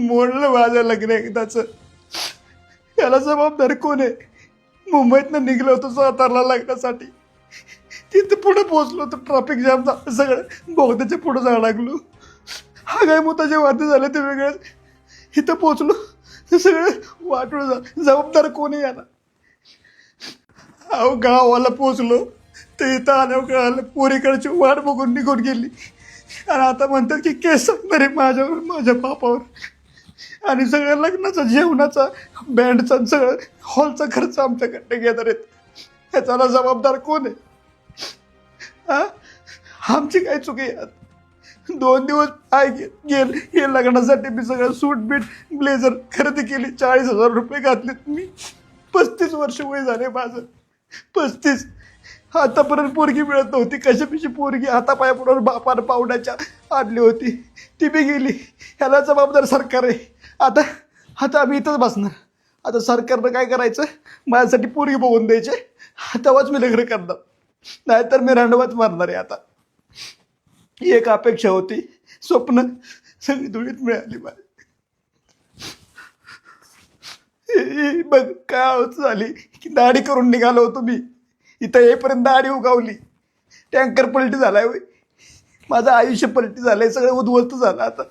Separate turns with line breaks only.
मोडलं माझं लग्न एकदाच. याला जबाबदार कोण आहे? मुंबईतनं निघलो होतो सातारला लग्नासाठी. तिथं पुढे पोहोचलो तर ट्रॅफिक जाम झालं, सगळं बोगद्याच्या पुढे जायला लागलो. हा काय मुताचे वाद झाले ते वेगळंच. इथं पोहोचलो ते सगळं वाटोळं झालं. जबाबदार कोण आहे याला? अहो गावाला पोचलो तर इथं आल्यावर कळालं पोरीकडची वाट बघून निघून गेली. आणि आता म्हणतात की केस सांगणार आहे माझ्यावर, माझ्या बापावर. आणि सगळ्या लग्नाचा, जेवणाचा, बँडचा, सगळं हॉलचा खर्च आमच्याकडे घेणार आहेत. ह्याच्याला जबाबदार कोण आहे? हा, आमची काय चुकी आहे? 2 दिवस पाय गेले हे लग्नासाठी. मी सगळं सूट बीट ब्लेझर खरेदी केली. 40,000 रुपये घातलेत मी. 35 वर्ष वय झाले माझं. 35. आतापर्यंत पोरगी मिळत नव्हती. कशापिशी पोरगी हातापायापुढे बापानं पावण्याच्या आणली होती, ती बी गेली. ह्याला जबाबदार सरकार आहे. आता आम्ही इथंच बसणार. आता सरकारनं काय करायचं, माझ्यासाठी पोरगी बघून द्यायचे, तेव्हाच मी लग्न करणार, नाहीतर मी रांडवात मारणार आहे. आता एक अपेक्षा होती, स्वप्न सगळी धुळीत मिळाली मला. बघ काय होत झाली की दाढी करून निघालो होतो मी. इथं येईपर्यंत दाढी उगावली. टँकर पलटी झालाय, माझं आयुष्य पलटी झालंय, सगळं उद्ध्वस्त झालं आता.